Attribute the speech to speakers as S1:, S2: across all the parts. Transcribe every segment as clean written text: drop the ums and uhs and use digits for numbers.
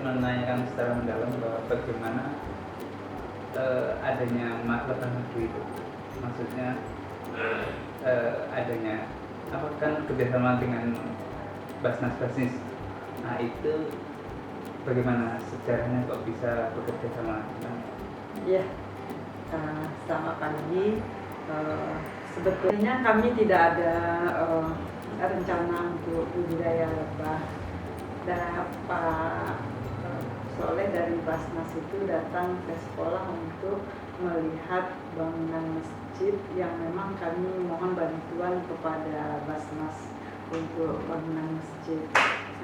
S1: menanyakan secara mendalam bahwa bagaimana adanya lebah madu itu, maksudnya adanya apa kan kerjasama dengan Basnas. Nah itu bagaimana sejarahnya kok bisa bekerja sama?
S2: Ya, selamat pagi. Sebetulnya kami tidak ada rencana untuk budidaya lebah. Dan Pak Soleh dari Basnas itu datang ke sekolah untuk melihat bangunan masjid yang memang kami mohon bantuan kepada Basnas untuk bangunan masjid.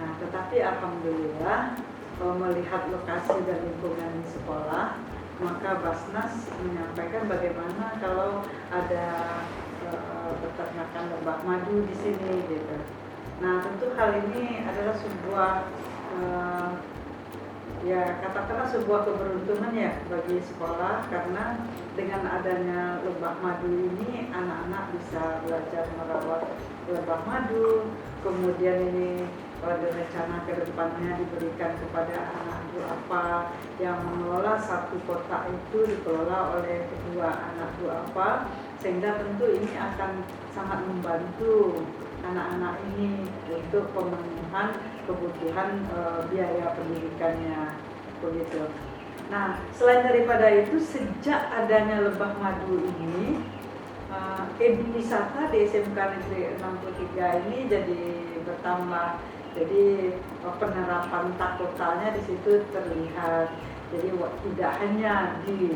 S2: Nah, tetapi alhamdulillah melihat lokasi dan lingkungan sekolah, maka Basnas menyampaikan bagaimana kalau ada peternakan lebah madu di sini gitu. Nah, tentu hal ini adalah sebuah ya katakanlah sebuah keberuntungan ya bagi sekolah, karena dengan adanya lebah madu ini anak-anak bisa belajar merawat lebah madu. Kemudian ini pada rencana ke depannya diberikan kepada anak duafa yang mengelola satu kotak itu dikelola oleh kedua anak duafa, sehingga tentu ini akan sangat membantu anak-anak ini untuk pemenuhan kebutuhan biaya pendidikannya begitu. Nah, selain daripada itu, sejak adanya lebah madu ini, wisata di SMK Negeri 63 ini jadi bertambah. Jadi penerapan takotanya di situ terlihat. Jadi tidak hanya di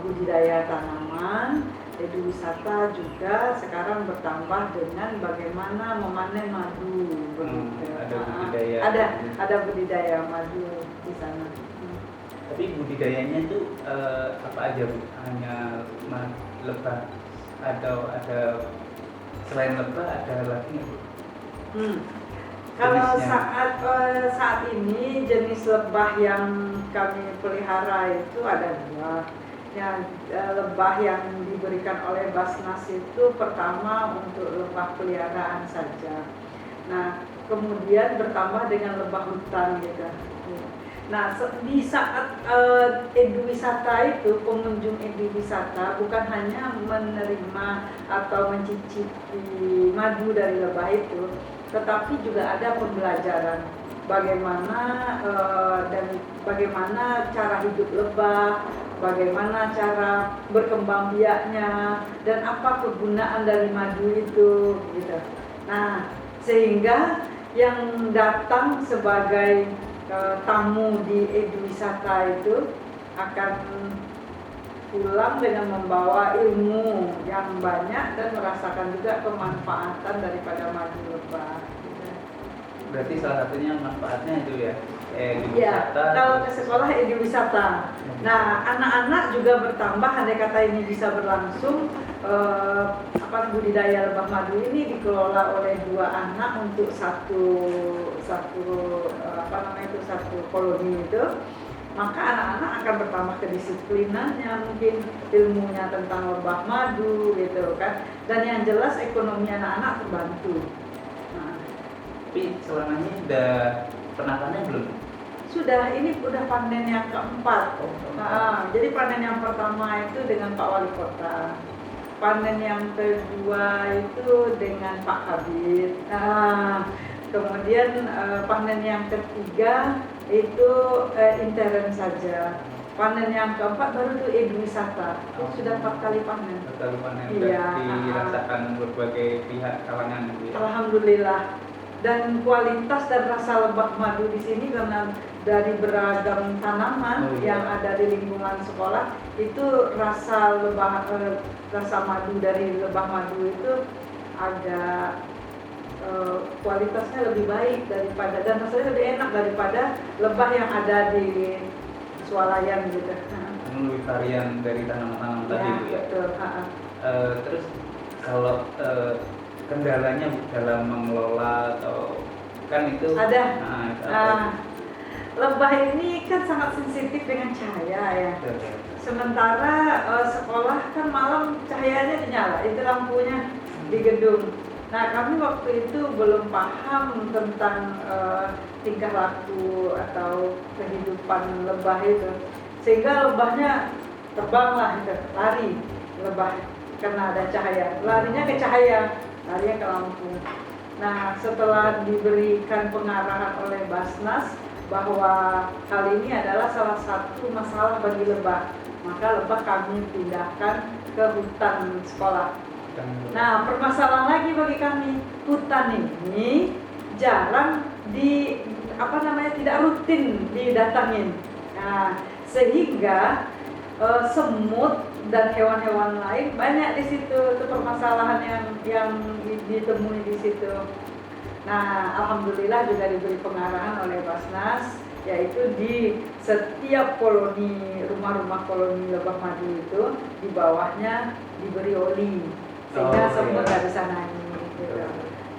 S2: budidaya tanaman, wisata juga sekarang bertambah dengan bagaimana memanen madu. Ada budidaya madu di sana.
S1: Tapi budidayanya itu apa aja Bu? Hanya lebah atau ada selain lebah ada lagi nggak Bu?
S2: Kalau saat ini jenis lebah yang kami pelihara itu ada dua. Yang lebah yang diberikan oleh Basnas itu pertama untuk lebah peliharaan saja. Nah, kemudian bertambah dengan lebah hutan gitu. Nah, di saat eduwisata itu, pengunjung eduwisata bukan hanya menerima atau mencicipi madu dari lebah itu, tetapi juga ada pembelajaran bagaimana dan bagaimana cara hidup lebah, bagaimana cara berkembang biaknya, dan apa kegunaan dari madu itu gitu. Nah, sehingga yang datang sebagai tamu di eduwisata itu akan pulang dengan membawa ilmu yang banyak dan merasakan juga kemanfaatan daripada madu lebah.
S1: Berarti salah satunya manfaatnya itu ya,
S2: ya, kalau ke sekolah eduwisata. Nah, anak-anak juga bertambah, andai kata ini bisa berlangsung. Budidaya lebah madu ini dikelola oleh dua anak untuk satu koloni itu. Maka anak-anak akan bertambah kedisiplinannya, mungkin ilmunya tentang lebah madu gitu kan. Dan yang jelas ekonomi anak-anak terbantu.
S1: Tapi selama ini udah pernah panen belum?
S2: Sudah, ini udah panen yang keempat. Jadi panen yang pertama itu dengan Pak Wali Kota, panen yang kedua itu dengan Pak Kabid, kemudian panen yang ketiga itu intern saja. Panen yang keempat baru itu eduwisata. Sudah 4 kali panen.
S1: 4 kali panen.
S2: Iya.
S1: Dirasakan berbagai pihak kalangan.
S2: Alhamdulillah. Dan kualitas dan rasa lebah madu di sini karena dari beragam tanaman yang ada di lingkungan sekolah, itu rasa madu dari lebah madu itu agak kualitasnya lebih baik daripada, dan rasanya lebih enak daripada lebah yang ada di swalayan gitu.
S1: Lebih varian dari tanaman-tanaman tadi Bu ya.
S2: Betul.
S1: Terus kalau kendalanya dalam mengelola atau kan itu
S2: ada. Lebah ini kan sangat sensitif dengan cahaya ya. Sementara sekolah kan malam cahayanya dinyala, itu lampunya di gedung. Nah, kami waktu itu belum paham tentang tingkah laku atau kehidupan lebah itu, sehingga lebahnya terbanglah itu, lari lebah karena ada cahaya, larinya ke cahaya, larinya ke lampu. Nah, setelah diberikan pengarahan oleh Basnas bahwa hal ini adalah salah satu masalah bagi lebah, maka lebah kami pindahkan ke hutan sekolah. Nah, permasalahan lagi bagi kami, hutan ini jarang tidak rutin didatangin. Nah, sehingga semut dan hewan-hewan lain banyak di situ. Itu permasalahan yang ditemui di situ. Nah, alhamdulillah juga diberi pengarahan oleh Basnas, yaitu di setiap koloni, rumah-rumah koloni lebah madu itu di bawahnya diberi oli, sehingga semut nggak bisa naik gitu.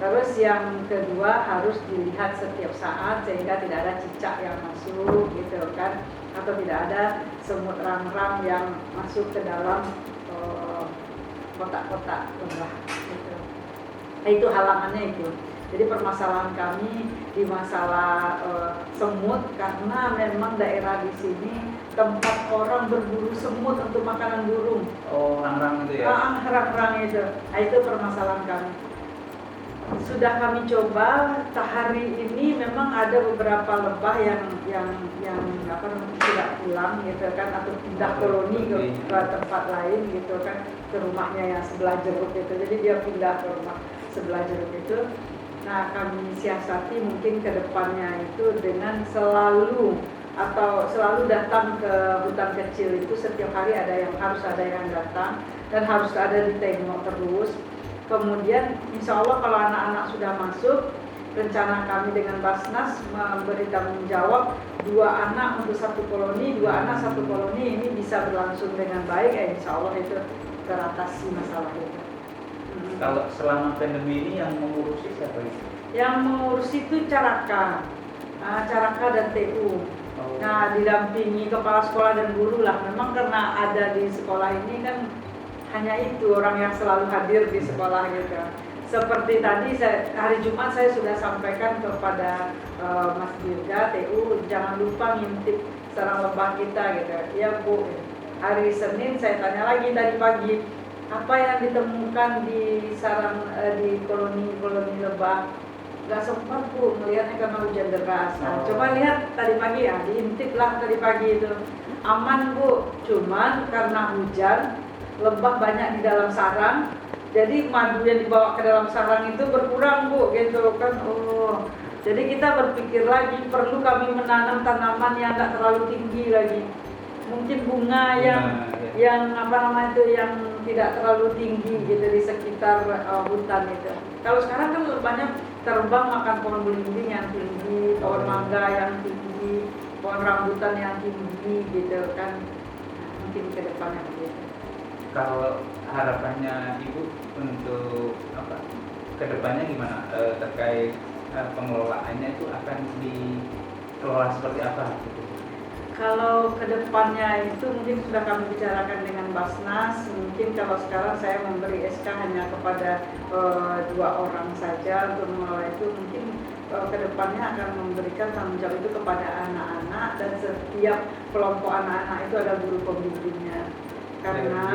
S2: Terus yang kedua harus dilihat setiap saat sehingga tidak ada cicak yang masuk gitu kan, atau tidak ada semut rang-rang yang masuk ke dalam kotak-kotak lebah gitu. Nah, itu halangannya itu. Jadi permasalahan kami di masalah semut, karena memang daerah di sini tempat orang berburu semut untuk makanan burung.
S1: Oh, rang-rang itu ya?
S2: Rang-rang itu. Nah, itu permasalahan kami. Sudah kami coba, hari ini memang ada beberapa lebah yang tidak pulang gitu kan, atau pindah koloni ke tempat lain gitu kan, ke rumahnya yang sebelah jeruk itu. Jadi dia pindah ke rumah sebelah jeruk itu. Nah, kami siasati mungkin ke depannya itu dengan selalu datang ke hutan kecil itu. Setiap hari harus ada yang datang dan harus ada ditengok terus. Kemudian insya Allah kalau anak-anak sudah masuk, rencana kami dengan Basnas memberi tanggung jawab 2 anak untuk 1 koloni, 2 anak 1 koloni, ini bisa berlangsung dengan baik. Insya Allah itu teratasi masalah itu.
S1: Kalau selama pandemi ini yang mengurusi siapa itu?
S2: Yang mengurusi itu Caraka dan TU. Nah, didampingi kepala sekolah dan guru lah. Memang karena ada di sekolah ini kan hanya itu orang yang selalu hadir di sekolah gitu. Seperti tadi hari Jumat saya sudah sampaikan kepada Mas Dirga TU, jangan lupa ngintip sarang lebah kita gitu. Ya Bu. Hari Senin saya tanya lagi tadi pagi, apa yang ditemukan di sarang di koloni lebah? Gak sempat Bu melihatnya karena hujan deras. Nah, coba lihat tadi pagi ya, diintip lah tadi pagi itu. Aman Bu, cuman karena hujan lebah banyak di dalam sarang, jadi madu yang dibawa ke dalam sarang itu berkurang Bu gitu kan. Jadi kita berpikir lagi, perlu kami menanam tanaman yang nggak terlalu tinggi lagi, mungkin bunga yang yang tidak terlalu tinggi gitu di sekitar hutan itu. Kalau sekarang kan lebahnya terbang makan pohon belimbing yang tinggi, pohon mangga yang tinggi, pohon rambutan yang tinggi gitu kan. Mungkin ke depannya begitu.
S1: Kalau harapannya Ibu untuk kedepannya gimana terkait pengelolaannya itu akan dikelola seperti apa?
S2: Kalau kedepannya itu mungkin sudah kami bicarakan dengan Basnas. Mungkin kalau sekarang saya memberi SK hanya kepada 2 orang saja untuk mengelola itu. Mungkin kedepannya akan memberikan tanggung jawab itu kepada anak-anak, dan setiap kelompok anak-anak itu ada guru pembimbingnya. Karena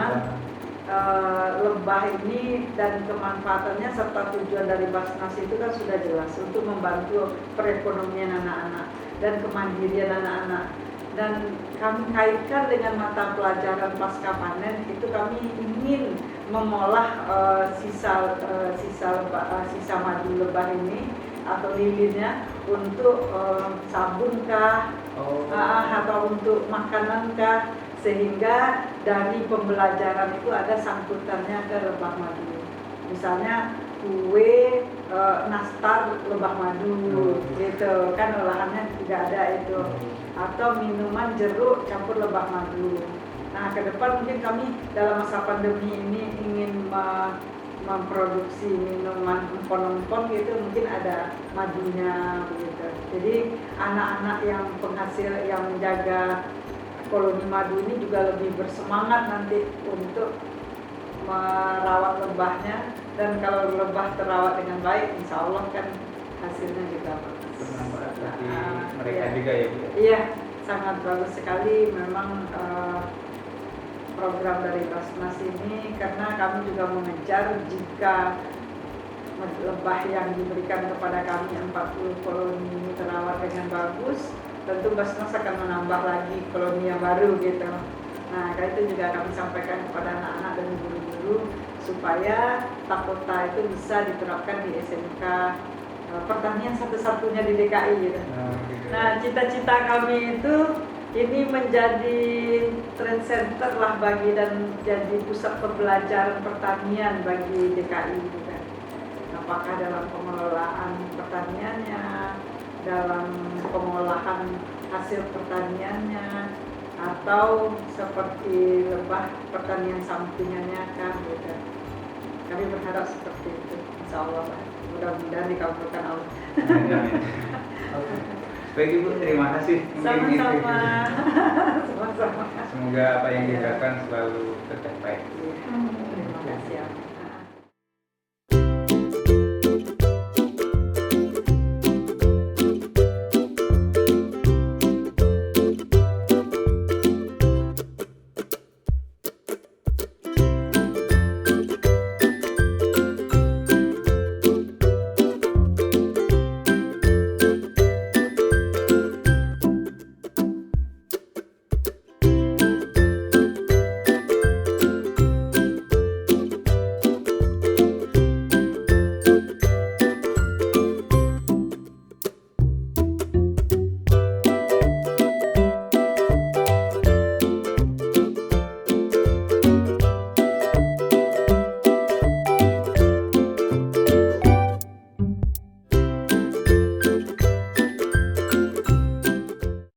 S2: lebah ini dan kemanfaatannya serta tujuan dari Basnas itu kan sudah jelas untuk membantu perekonomian anak-anak dan kemandirian anak-anak. Dan kami kaitkan dengan mata pelajaran pasca panen itu, kami ingin mengolah sisa madu lebah ini atau lilinnya untuk sabun kah, atau untuk makanan kah, sehingga dari pembelajaran itu ada sangkutannya ke lebah madu. Misalnya kue nastar lebah madu gitu kan, olahannya tidak ada itu, atau minuman jeruk campur lebah madu. Nah, ke depan mungkin kami dalam masa pandemi ini ingin memproduksi minuman empon-empon gitu, mungkin ada madunya begitu. Jadi anak-anak yang penghasil yang menjaga koloni madu ini juga lebih bersemangat nanti untuk merawat lebahnya, dan kalau lebah terawat dengan baik, insya Allah kan hasilnya juga bagus.
S1: Bermanfaat bagi mereka
S2: Iya.
S1: juga ya Bu.
S2: Iya, sangat bagus sekali memang program dari Basnas ini, karena kami juga mengejar jika lebah yang diberikan kepada kami 40 koloni ini terawat dengan bagus, tentu Basnas akan menambah lagi koloni yang baru gitu. Nah, itu juga kami sampaikan kepada anak-anak dan guru-guru supaya Takota itu bisa diterapkan di SMK pertanian satu-satunya di DKI gitu. Nah, cita-cita kami itu ini menjadi trend center lah bagi dan jadi pusat pembelajaran pertanian bagi DKI gitu kan. Apakah dalam pengelolaan pertaniannya, dalam pengolahan hasil pertaniannya, atau seperti lebah pertanian sampingannya kan gitu. Kami berharap seperti itu, insya Allah. Mudah-mudahan dikabulkan Allah.
S1: Oke. Baik Ibu, terima kasih.
S2: Sama-sama. Sama-sama.
S1: Semoga apa yang diharapkan selalu tercapai.
S2: Terima kasih.